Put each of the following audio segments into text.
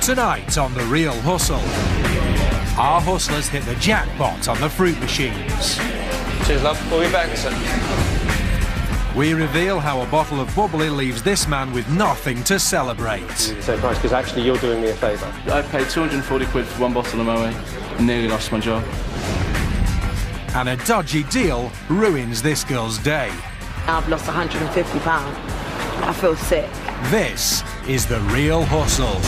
Tonight on The Real Hustle, our hustlers hit the jackpot on the fruit machines. Cheers, love. We'll be back, sir. We reveal how a bottle of bubbly leaves this man with nothing to celebrate. Same price, because actually you're doing me a favour. I paid 240 quid for one bottle of Moët and nearly lost my job. And a dodgy deal ruins this girl's day. I've lost £150. I feel sick. This is The Real Hustle.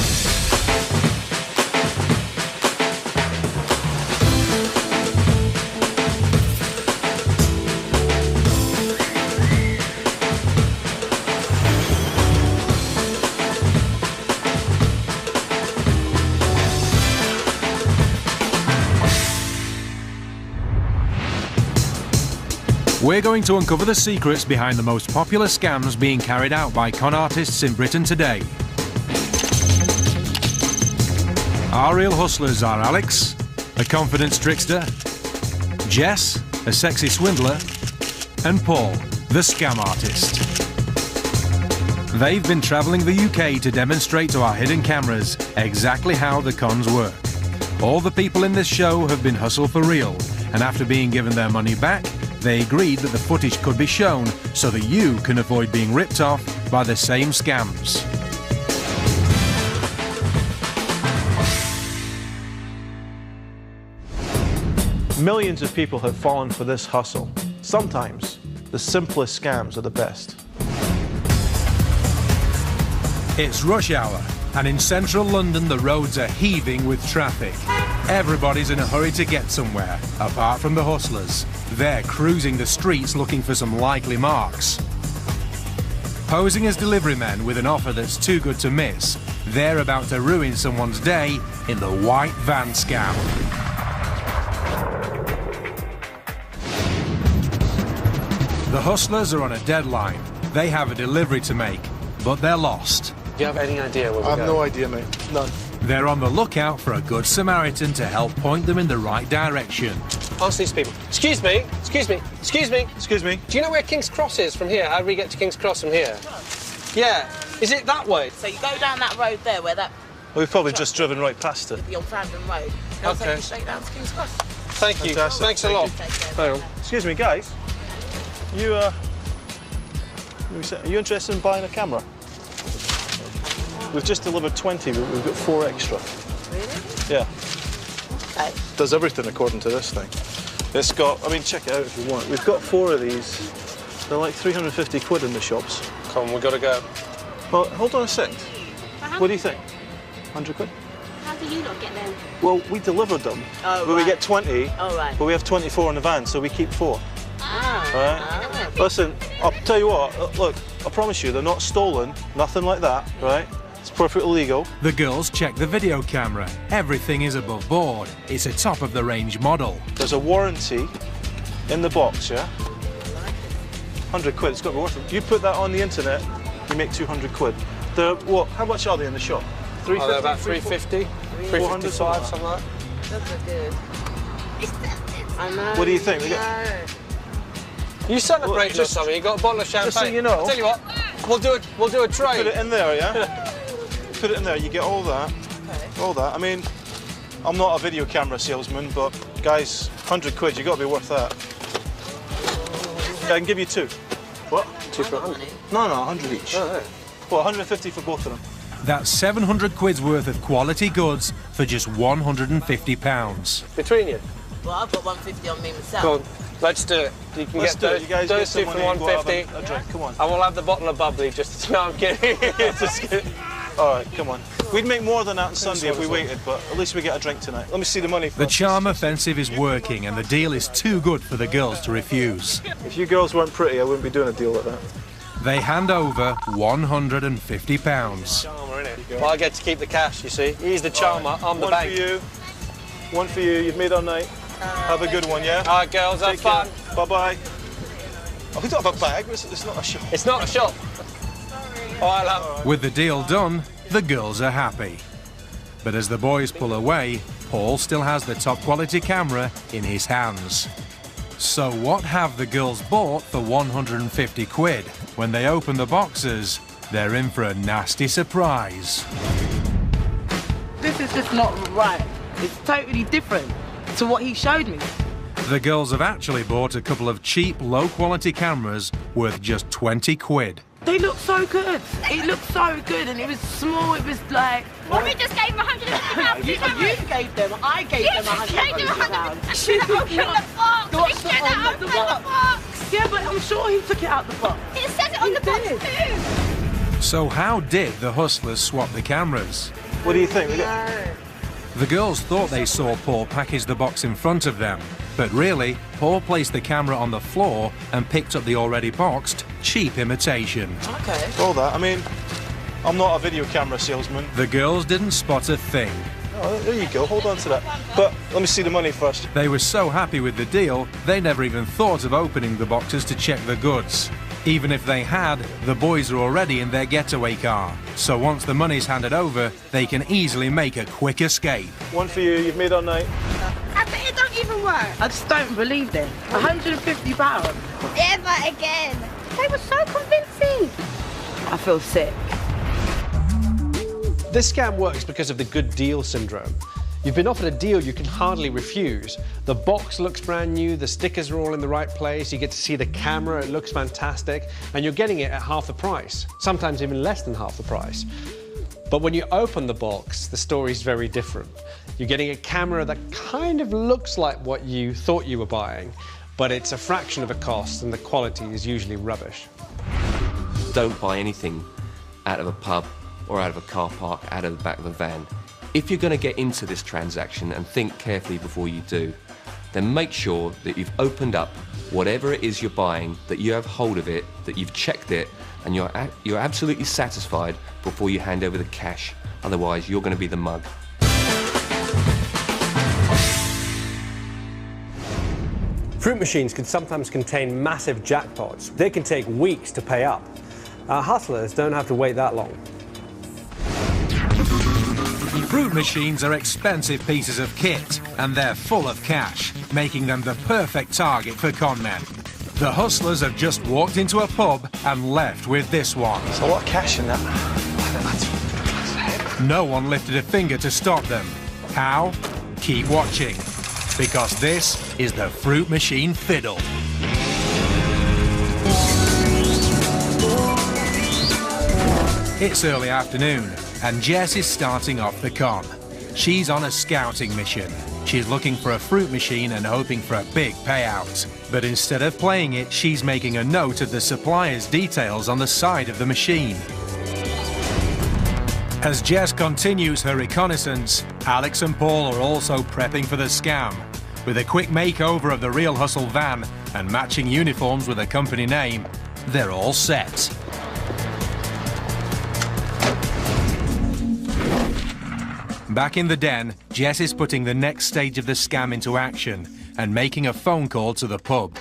We're going to uncover the secrets behind the most popular scams being carried out by con artists in Britain today. Our real hustlers are Alex, a confident trickster, Jess, a sexy swindler, and Paul, the scam artist. They've been travelling the UK to demonstrate to our hidden cameras exactly how the cons work. All the people in this show have been hustled for real, and after being given their money back, they agreed that the footage could be shown so that you can avoid being ripped off by the same scams. Millions of people have fallen for this hustle. Sometimes the simplest scams are the best. It's rush hour, and in central London the roads are heaving with traffic. Everybody's in a hurry to get somewhere, apart from the hustlers. They're cruising the streets looking for some likely marks. Posing as delivery men with an offer that's too good to miss, they're about to ruin someone's day in the white van scam. The hustlers are on a deadline. They have a delivery to make, but they're lost. Do you have any idea where we're going? I have no idea, mate. None. They're on the lookout for a good Samaritan to help point them in the right direction. Ask these people. Excuse me, excuse me, excuse me. Excuse me. Do you know where King's Cross is from here? How do we get to King's Cross from here? Yeah. Is it that way? So you go down that road there where that... Well, we've probably just driven right past it. Be on Farndon Road. And I'll take Okay. you straight down to King's Cross. Thank you. Fantastic. Thanks a Thank lot. you. Take care. Hang on. Excuse me, guys. Are you interested in buying a camera? We've just delivered 20, but we've got 4 extra. Really? Yeah. Okay. Does everything according to this thing. It's got, I mean, check it out if you want. We've got 4 of these. They're like 350 quid in the shops. Come on, we've got to go. Well, hold on a sec. What do you think? 100 quid? How do you not get them? Well, we delivered them, Oh, but we right. get 20, Oh, right. but we have 24 in the van, so we keep 4. Ah. Right? Ah. Listen, I'll tell you what, look, I promise you, they're not stolen, nothing like that, right? It's perfectly legal. The girls check the video camera. Everything is above board. It's a top-of-the-range model. There's a warranty in the box, yeah? 100 quid, it's got to be worth it. You put that on the internet, you make 200 quid. They're, what, how much are they in the shop? 350? Oh, they're about 350, 355, something like that. Those are good. I know. What do you think? You celebrate Well, or just- something, you got a bottle of champagne. just so you know. I'll tell you what, we'll do a trade. Put it in there, yeah? Put it in there, you get all that. Okay. All that. I mean, I'm not a video camera salesman, but guys, 100 quid, you got to be worth that. Yeah, I can give you 2. What? 2 for 100. No, 100 each. Oh, yeah. Well, 150 for both of them. That's 700 quid's worth of quality goods for just £150. Between you. Well, I've got 150 on me myself. Come on, let's do it. You can Let's get do those, it. You guys those get some 2 for money and go have 150. a drink. Come on. And we'll have the bottle of bubbly just... No, I'm kidding. Just kidding. All right, come on. We'd make more than that on Sunday if we waited, but at least we get a drink tonight. Let me see the money The first. charm offensive is working, and the deal is too good for the girls to refuse. If you girls weren't pretty, I wouldn't be doing a deal like that. They hand over £150. Charmer, innit? Well, I get to keep the cash, you see. He's the charmer, I'm the One bank. for you. One for you. You've made our night. Have a good one, yeah? All right, girls, have Take fun. care. Bye-bye. Oh, we don't have a bag. It's not a shop. It's not a shop. All right, love. With the deal done, the girls are happy. But as the boys pull away, Paul still has the top quality camera in his hands. So what have the girls bought for 150 quid? When they open the boxes, they're in for a nasty surprise. This is just not right. It's totally different to what he showed me. The girls have actually bought a couple of cheap, low-quality cameras worth just 20 quid. They look so good. It looked so good, and it was small. It was like... Mommy just gave him £150. You gave them. I gave them £150. I should have opened the box. I should have opened the box. Yeah, but I'm sure he took it out the box. It says it on the box too. So how did the hustlers swap the cameras? What do you think? The girls thought they saw Paul package the box in front of them, but really, Paul placed the camera on the floor and picked up the already boxed, cheap imitation. Okay. All that. I mean, I'm not a video camera salesman. The girls didn't spot a thing. Oh, there you go. Hold on to that. But let me see the money first. They were so happy with the deal, they never even thought of opening the boxes to check the goods. Even if they had, the boys are already in their getaway car. So once the money's handed over, they can easily make a quick escape. One for you. You've made our night. I bet it don't even work. I just don't believe them. £150. Never again. They were so convincing. I feel sick. This scam works because of the good deal syndrome. You've been offered a deal you can hardly refuse. The box looks brand new, the stickers are all in the right place, you get to see the camera, it looks fantastic, and you're getting it at half the price, sometimes even less than half the price. But when you open the box, the story's very different. You're getting a camera that kind of looks like what you thought you were buying, but it's a fraction of the cost and the quality is usually rubbish. Don't buy anything out of a pub or out of a car park, out of the back of a van. If you're going to get into this transaction, and think carefully before you do, then make sure that you've opened up whatever it is you're buying, that you have hold of it, that you've checked it, and you're absolutely satisfied before you hand over the cash. Otherwise, you're going to be the mug. Fruit machines can sometimes contain massive jackpots. They can take weeks to pay up. Hustlers don't have to wait that long. Fruit machines are expensive pieces of kit, and they're full of cash, making them the perfect target for con men. The hustlers have just walked into a pub and left with this one. There's a lot of cash in that. No one lifted a finger to stop them. How? Keep watching, because this is the Fruit Machine Fiddle. It's early afternoon, and Jess is starting off the con. She's on a scouting mission. She's looking for a fruit machine and hoping for a big payout. But instead of playing it, she's making a note of the supplier's details on the side of the machine. As Jess continues her reconnaissance, Alex and Paul are also prepping for the scam. With a quick makeover of the Real Hustle van and matching uniforms with a company name, they're all set. Back in the den, Jess is putting the next stage of the scam into action and making a phone call to the pub.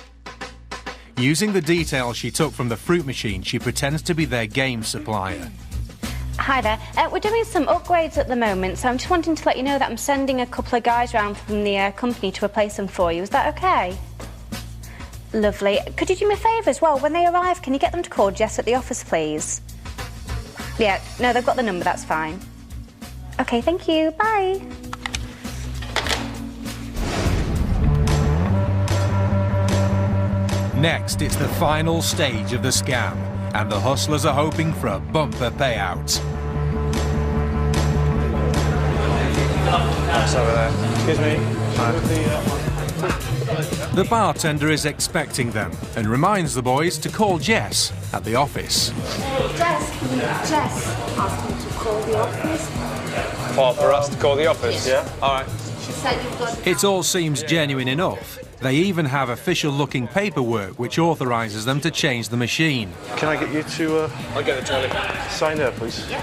Using the details she took from the fruit machine, she pretends to be their game supplier. Hi there. We're doing some upgrades at the moment, so I'm just wanting to let you know that I'm sending a couple of guys round from the company to replace them for you. Is that okay? Lovely. Could you do me a favour as well? When they arrive, can you get them to call Jess at the office, please? Yeah, no, they've got the number, that's fine. Okay, thank you. Bye. Next, it's the final stage of the scam, and the hustlers are hoping for a bumper payout. That's over there. Excuse me. The bartender is expecting them and reminds the boys to call Jess at the office. Jess asked me to call the office. Or for us to call the office? Yeah? All right. She said you've got... It all seems genuine enough. They even have official-looking paperwork which authorises them to change the machine. Can I get you to I'll get the trolley. sign there, please? Yeah.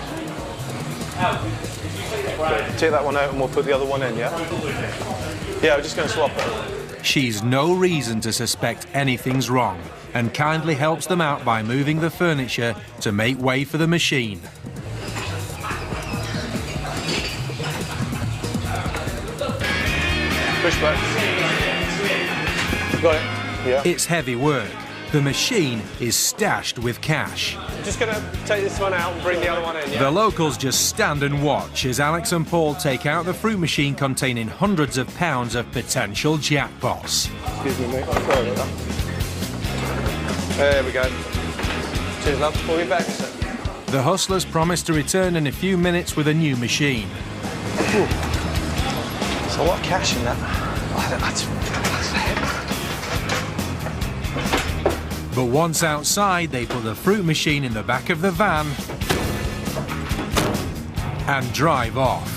Take that one out and we'll put the other one in, yeah? Yeah, we're just going to swap it. She's no reason to suspect anything's wrong and kindly helps them out by moving the furniture to make way for the machine. Push back. Got it. Yeah. It's heavy work, The machine is stashed with cash. Just going to take this one out and bring the other one in, yeah? The locals just stand and watch as Alex and Paul take out the fruit machine containing hundreds of pounds of potential jackpots. Excuse me, mate. Sorry about that. There we go. Cheers, love. We'll be back, sir. The hustlers promise to return in a few minutes with a new machine. Ooh. There's a lot of cash in that. That's But once outside, they put the fruit machine in the back of the van and drive off.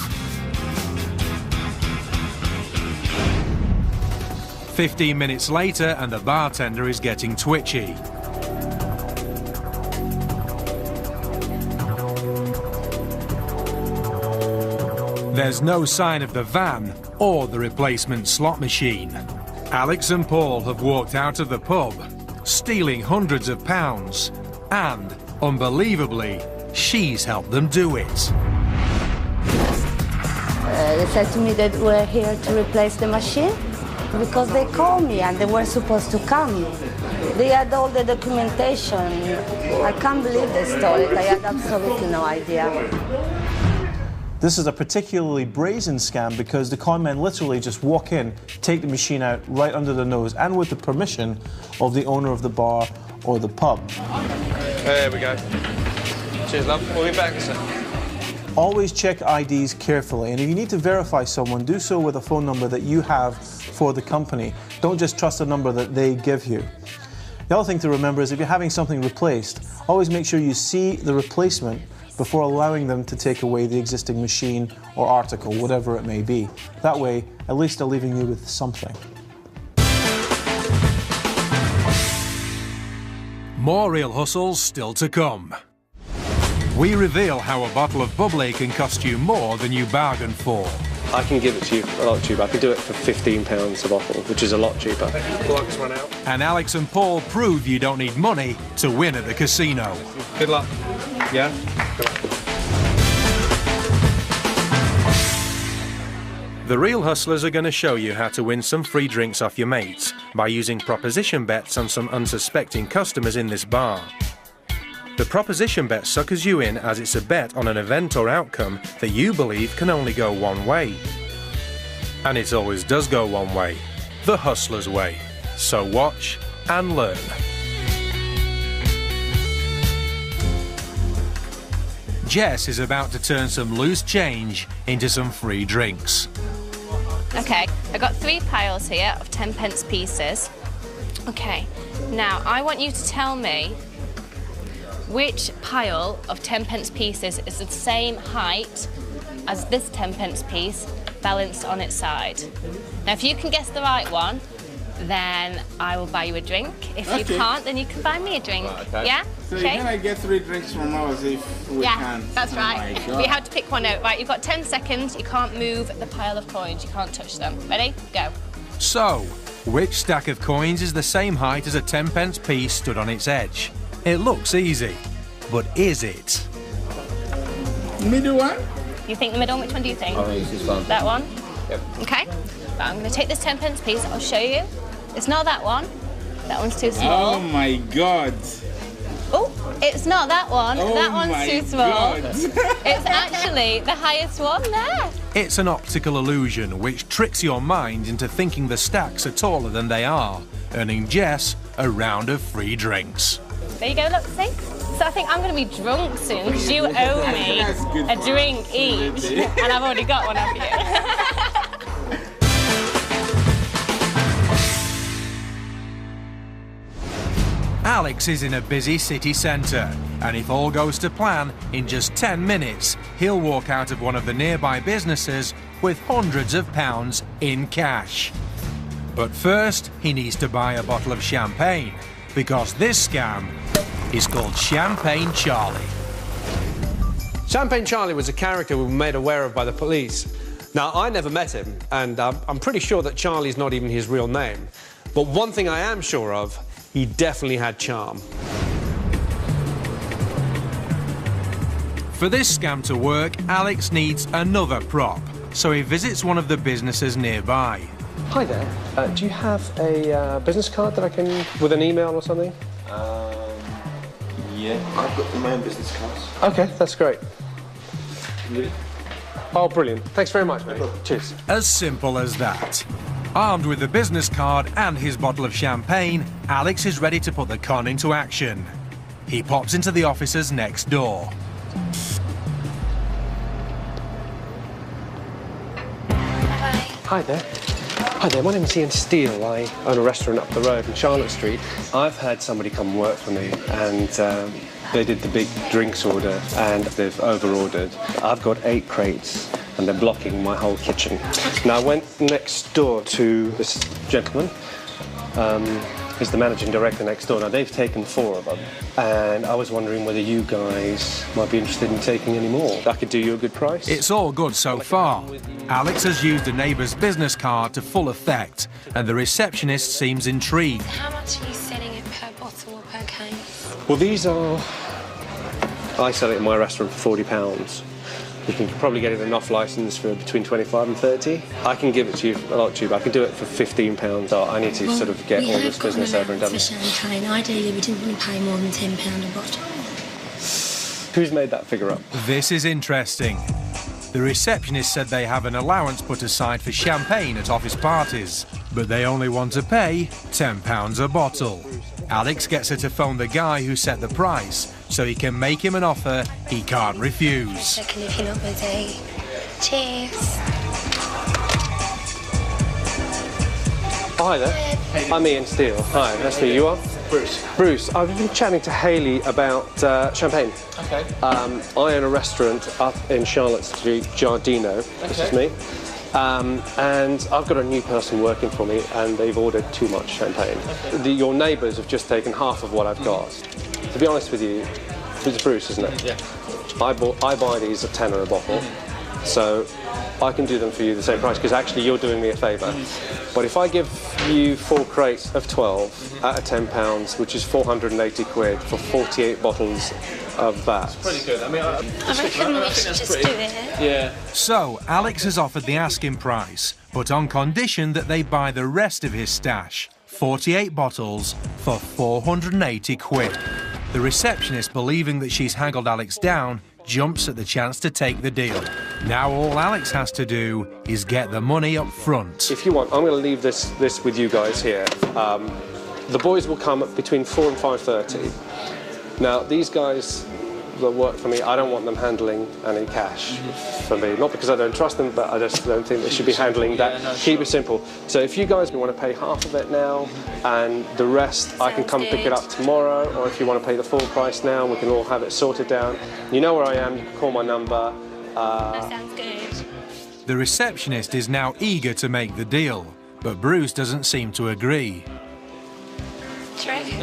15 minutes later, and the bartender is getting twitchy. There's no sign of the van or the replacement slot machine. Alex and Paul have walked out of the pub, stealing hundreds of pounds, and, unbelievably, she's helped them do it. They said to me that we're here to replace the machine because they called me and they were supposed to come. They had all the documentation. I can't believe they stole it. I had absolutely no idea. This is a particularly brazen scam because the con men literally just walk in, take the machine out right under the nose and with the permission of the owner of the bar or the pub. There we go. Cheers, love. We'll be back, sir. Always check IDs carefully, and if you need to verify someone, do so with a phone number that you have for the company. Don't just trust a number that they give you. The other thing to remember is if you're having something replaced, always make sure you see the replacement before allowing them to take away the existing machine or article, whatever it may be. That way, at least they're leaving you with something. More Real Hustles still to come. We reveal how a bottle of bubbly can cost you more than you bargained for. I can give it to you a lot cheaper. I can do it for £15 a bottle, which is a lot cheaper. Clock's run out. And Alex and Paul prove you don't need money to win at the casino. Good luck. Yeah? Good luck. The Real Hustlers are going to show you how to win some free drinks off your mates by using proposition bets on some unsuspecting customers in this bar. The proposition bet suckers you in as it's a bet on an event or outcome that you believe can only go one way. And it always does go one way, the hustler's way. So watch and learn. Jess is about to turn some loose change into some free drinks. Okay, I got 3 piles here of 10p pieces. Okay, now I want you to tell me which pile of 10p pieces is the same height as this 10p piece balanced on its side. Now, if you can guess the right one, then I will buy you a drink. If you can't, then you can buy me a drink. Okay. Yeah? So okay. you're gonna get 3 drinks from us if we can. Yeah, that's right. We have to pick one out. Right, you've got 10 seconds. You can't move the pile of coins. You can't touch them. Ready? Go. So, which stack of coins is the same height as a 10p piece stood on its edge? It looks easy, but is it? Middle one? You think the middle? Which one do you think? I think this one. That one? Yep. Okay. Right, I'm going to take this 10p piece. I'll show you. It's not that one. That one's too small. Oh my God. Oh, it's not that one. Oh that one's my too small. God. It's actually the highest one there. It's an optical illusion which tricks your mind into thinking the stacks are taller than they are, earning Jess a round of free drinks. There you go, look, see? So I think I'm going to be drunk soon because you owe me a drink each, and I've already got one of you. Alex is in a busy city centre, and if all goes to plan, in just 10 minutes, he'll walk out of one of the nearby businesses with hundreds of pounds in cash. But first, he needs to buy a bottle of champagne, because this scam is called Champagne Charlie. Champagne Charlie was a character we were made aware of by the police. Now, I never met him, and I'm pretty sure that Charlie's not even his real name. But one thing I am sure of, he definitely had charm. For this scam to work, Alex needs another prop, so he visits one of the businesses nearby. Hi there. Do you have a business card that I can, with an email or something? Yeah, I've got my own business cards. Okay, that's great. Really? Oh, brilliant. Thanks very much, mate. Cheers. As simple as that. Armed with the business card and his bottle of champagne, Alex is ready to put the con into action. He pops into the officers next door. Hi there. Hi there, my name is Ian Steele. I own a restaurant up the road in Charlotte Street. I've had somebody come work for me and they did the big drinks order and they've over-ordered. I've got 8 crates and they're blocking my whole kitchen. Now I went next door to this gentleman. He's the managing director next door. Now they've taken 4 of them and I was wondering whether you guys might be interested in taking any more. I could do you a good price. It's all good so far. Alex has used a neighbour's business card to full effect and the receptionist seems intrigued. How much are you selling it per bottle or per case? Well, these are... I sell it in my restaurant for £40. You can probably get it an off licence for between 25 and 30. I can give it to you a lot cheaper. I can do it for £15. So I need to sort of get all this business over and done. For champagne, ideally we didn't want to pay more than £10 a bottle. Who's made that figure up? This is interesting. The receptionist said they have an allowance put aside for champagne at office parties, but they only want to pay £10 a bottle. Alex gets her to phone the guy who set the price, so he can make him an offer he can't refuse. Second, if you're not busy. Cheers. Oh, hi there. I'm Ian Steele. Hi, nice to meet you. You are? Bruce. Bruce, I've been chatting to Hayley about champagne. Okay. I own a restaurant up in Charlotte Street, Giardino. Okay. This is me. And I've got a new person working for me and they've ordered too much champagne. Okay. Your neighbours have just taken half of what I've got. To be honest with you, it's Bruce, isn't it? Yeah. I buy these at £10 a bottle, so I can do them for you the same price because actually you're doing me a favour. But if I give you 4 crates of 12 at £10, which is 480 quid for 48 bottles of that. It's pretty good. I mean, I reckon we should just do it. Yeah. So, Alex has offered the asking price, but on condition that they buy the rest of his stash, 48 bottles, for 480 quid. The receptionist, believing that she's haggled Alex down, jumps at the chance to take the deal. Now all Alex has to do is get the money up front. If you want, I'm going to leave this with you guys here. The boys will come between 4 and 5:30. Now, these guys that work for me, I don't want them handling any cash for me. Not because I don't trust them, but I just don't think they should be handling that. Yeah, no, Keep it simple. So if you guys want to pay half of it now and the rest, I can come pick it up tomorrow, or if you want to pay the full price now, we can all have it sorted down. You know where I am, you can call my number. That sounds good. The receptionist is now eager to make the deal, but Bruce doesn't seem to agree. Do you reckon?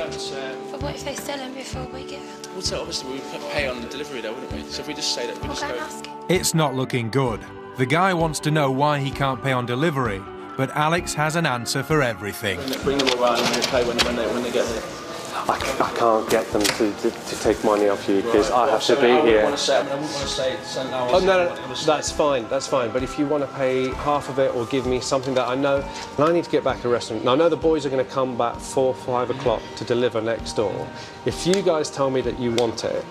But what if they sell them before we get them? Well, so obviously we would pay on the delivery though, wouldn't we? So if we just say that we just go... It's not looking good. The guy wants to know why he can't pay on delivery, but Alex has an answer for everything. Bring them around and we'll pay when they get here. I can't get them to take money off you because I have to be here. I wouldn't want to say Oh, no, that's fine, that's fine. But if you want to pay half of it or give me something that I know, and I need to get back to the restaurant. Now, I know the boys are going to come back 4, 5 o'clock to deliver next door. If you guys tell me that you want it,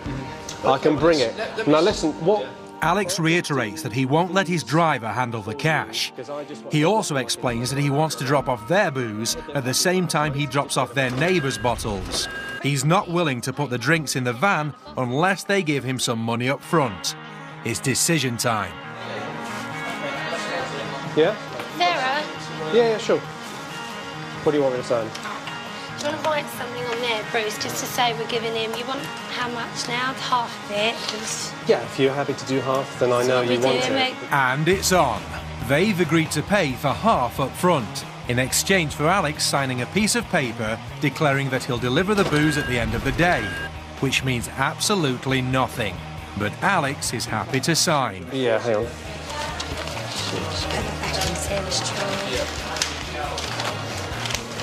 I can bring it. Now, listen, what... Alex reiterates that he won't let his driver handle the cash. He also explains that he wants to drop off their booze at the same time he drops off their neighbours' bottles. He's not willing to put the drinks in the van unless they give him some money up front. It's decision time. Yeah? Sarah? Yeah, sure. What do you want me to sign? Do you want to write something on there, Bruce, just to say we're giving him... You want how much now? Half of it? Yeah, if you're happy to do half, then I know you want it. And it's on. They've agreed to pay for half up front, in exchange for Alex signing a piece of paper declaring that he'll deliver the booze at the end of the day, which means absolutely nothing. But Alex is happy to sign. Yeah, hang on.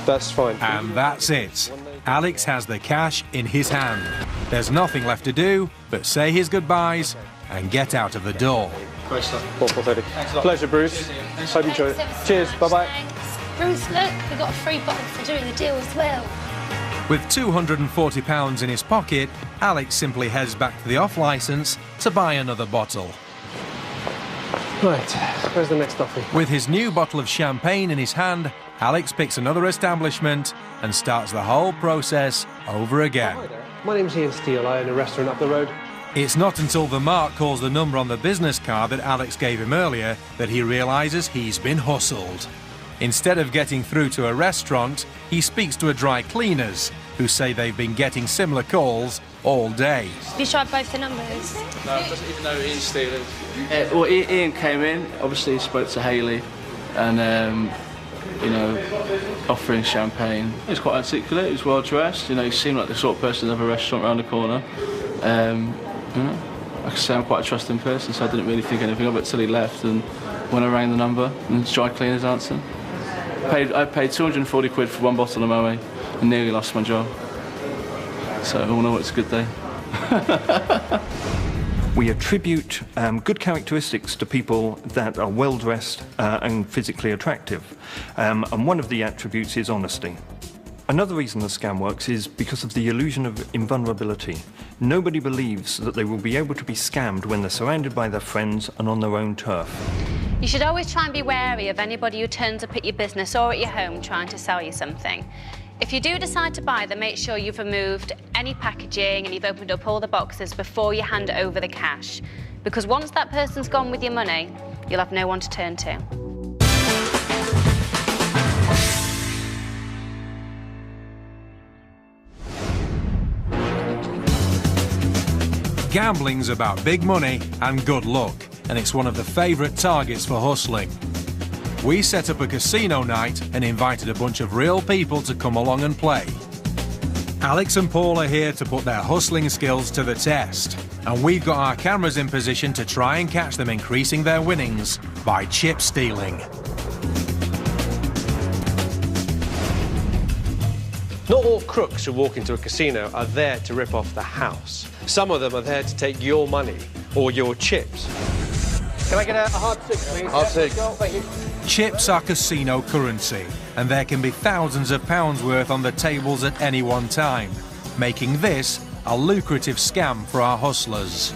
That's fine. And that's it. Alex has the cash in his hand. There's nothing left to do but say his goodbyes and get out of the door. Great stuff. Pleasure, Bruce. Hope you enjoy it. Cheers. Bye-bye. Bruce, look, we got a free bottle for doing the deal as well. With £240 in his pocket, Alex simply heads back to the off-licence to buy another bottle. Right, where's the next coffee? With his new bottle of champagne in his hand, Alex picks another establishment and starts the whole process over again. Hi there. My name's Ian Steele. I own a restaurant up the road. It's not until the mark calls the number on the business card that Alex gave him earlier that he realises he's been hustled. Instead of getting through to a restaurant, he speaks to a dry cleaners who say they've been getting similar calls all day. Have you tried both the numbers? No, he doesn't even know who Ian Steele is. Well, Ian came in, obviously he spoke to Hayley, and you know, offering champagne. He was quite articulate, he was well dressed, you know, he seemed like the sort of person to have a restaurant around the corner. You know, like I say, I'm quite a trusting person, so I didn't really think anything of it till he left, and when I rang the number, and the dry cleaners answered. I paid 240 quid for one bottle of Moët and nearly lost my job. So all in all, it's a good day. We attribute good characteristics to people that are well-dressed and physically attractive. And one of the attributes is honesty. Another reason the scam works is because of the illusion of invulnerability. Nobody believes that they will be able to be scammed when they're surrounded by their friends and on their own turf. You should always try and be wary of anybody who turns up at your business or at your home trying to sell you something. If you do decide to buy them, make sure you've removed any packaging and you've opened up all the boxes before you hand over the cash. Because once that person's gone with your money, you'll have no one to turn to. Gambling's about big money and good luck, and it's one of the favourite targets for hustling. We set up a casino night and invited a bunch of real people to come along and play. Alex and Paul are here to put their hustling skills to the test, and we've got our cameras in position to try and catch them increasing their winnings by chip stealing. Not all crooks who walk into a casino are there to rip off the house. Some of them are there to take your money or your chips. Can I get a hard six, please? Hard six. Thank you. Chips are casino currency, and there can be thousands of pounds worth on the tables at any one time, making this a lucrative scam for our hustlers.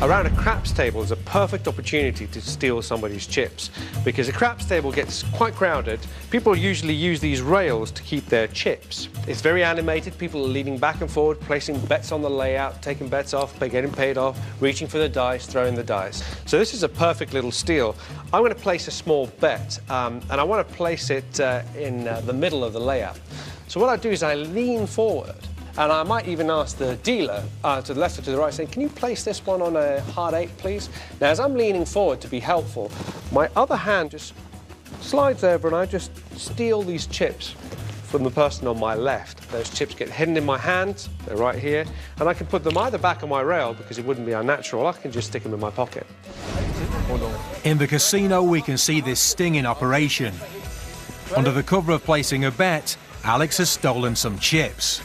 Around a craps table is a perfect opportunity to steal somebody's chips, because a craps table gets quite crowded. People usually use these rails to keep their chips. It's very animated. People are leaning back and forward, placing bets on the layout, taking bets off, getting paid off, reaching for the dice, throwing the dice. So this is a perfect little steal. I'm going to place a small bet, and I want to place it in the middle of the layout. So what I do is I lean forward, and I might even ask the dealer to the left or to the right, saying, can you place this one on a hard 8, please? Now, as I'm leaning forward to be helpful, my other hand just slides over and I just steal these chips from the person on my left. Those chips get hidden in my hand, they're right here, and I can put them either back on my rail because it wouldn't be unnatural, I can just stick them in my pocket. In the casino, we can see this sting in operation. Under the cover of placing a bet, Alex has stolen some chips.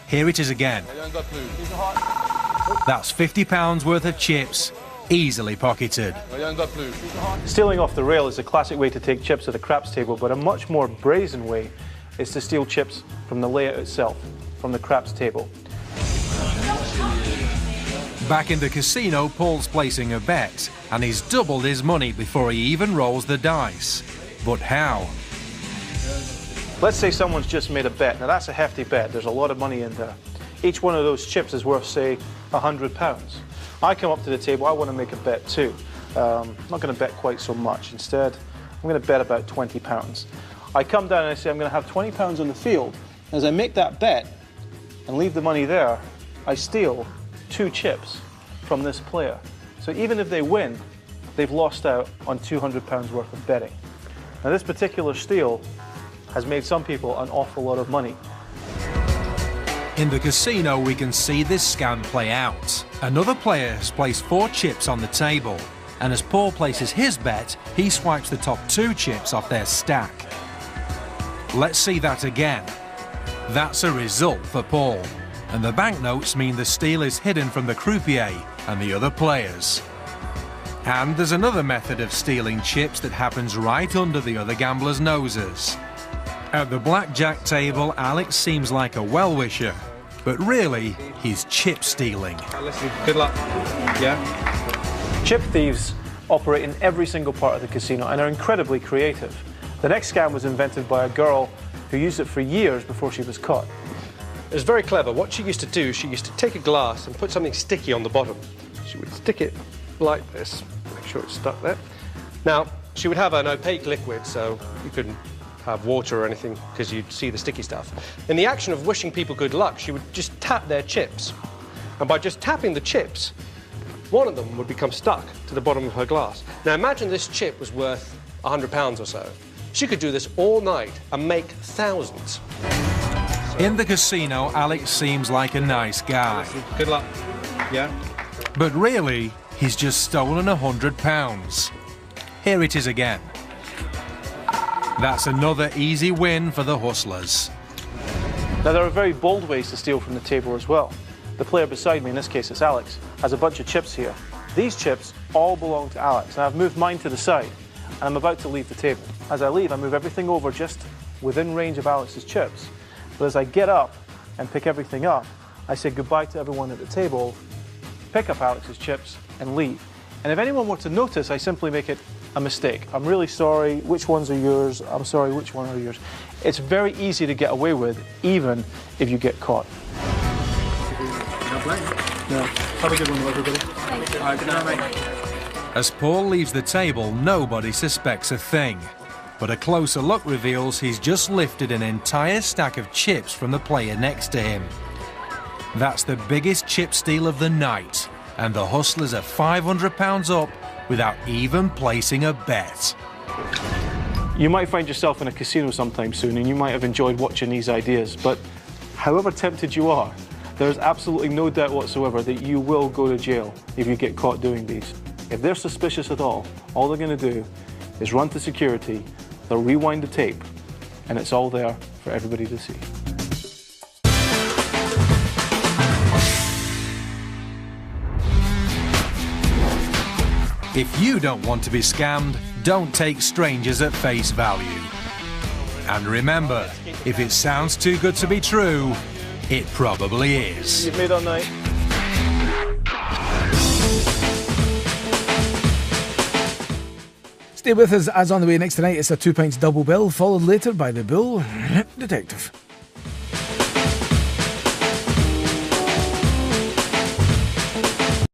Here it is again. That's £50 worth of chips, easily pocketed. Stealing off the rail is a classic way to take chips at a craps table, but a much more brazen way is to steal chips from the layout itself, from the craps table. Back in the casino, Paul's placing a bet, and he's doubled his money before he even rolls the dice. But how? Let's say someone's just made a bet. Now that's a hefty bet, there's a lot of money in there. Each one of those chips is worth, say, £100. I come up to the table, I want to make a bet too. I'm not going to bet quite so much. Instead, I'm going to bet about £20. I come down and I say I'm going to have £20 on the field. As I make that bet and leave the money there, I steal 2 chips from this player. So even if they win, they've lost out on £200 worth of betting. Now this particular steal has made some people an awful lot of money. In the casino, we can see this scam play out. Another player has placed 4 chips on the table, and as Paul places his bet, he swipes the top 2 chips off their stack. Let's see that again. That's a result for Paul, and the banknotes mean the steal is hidden from the croupier and the other players. And there's another method of stealing chips that happens right under the other gamblers' noses. At the blackjack table, Alex seems like a well-wisher, but really, he's chip stealing. Listen, good luck. Yeah? Chip thieves operate in every single part of the casino and are incredibly creative. The next scam was invented by a girl who used it for years before she was caught. It was very clever. What she used to do, she used to take a glass and put something sticky on the bottom. She would stick it like this, make sure it's stuck there. Now, she would have an opaque liquid, so you couldn't have water or anything because you'd see the sticky stuff. In the action of wishing people good luck, she would just tap their chips. And by just tapping the chips, one of them would become stuck to the bottom of her glass. Now imagine this chip was worth £100 or so. She could do this all night and make thousands. In the casino, Alex seems like a nice guy. Good luck. Yeah? But really, he's just stolen £100. Here it is again. That's another easy win for the hustlers. Now, there are very bold ways to steal from the table as well. The player beside me, in this case it's Alex, has a bunch of chips here. These chips all belong to Alex. Now, I've moved mine to the side, and I'm about to leave the table. As I leave, I move everything over just within range of Alex's chips. But as I get up and pick everything up, I say goodbye to everyone at the table, pick up Alex's chips, and leave. And if anyone were to notice, I simply make it a mistake. I'm really sorry, which ones are yours? I'm sorry, which one are yours? It's very easy to get away with, even if you get caught. No. Have a good one, everybody. Thank you. Good night, mate. As Paul leaves the table, nobody suspects a thing. But a closer look reveals he's just lifted an entire stack of chips from the player next to him. That's the biggest chip steal of the night, and the hustlers are £500 up without even placing a bet. You might find yourself in a casino sometime soon, and you might have enjoyed watching these ideas, but however tempted you are, there's absolutely no doubt whatsoever that you will go to jail if you get caught doing these. If they're suspicious at all they're going to do is run to security, they'll rewind the tape, and it's all there for everybody to see. If you don't want to be scammed, don't take strangers at face value. And remember, if it sounds too good to be true, it probably is. You've made all night. Stay with us, as on the way next tonight it's a £2 double bill, followed later by the Bull Detective.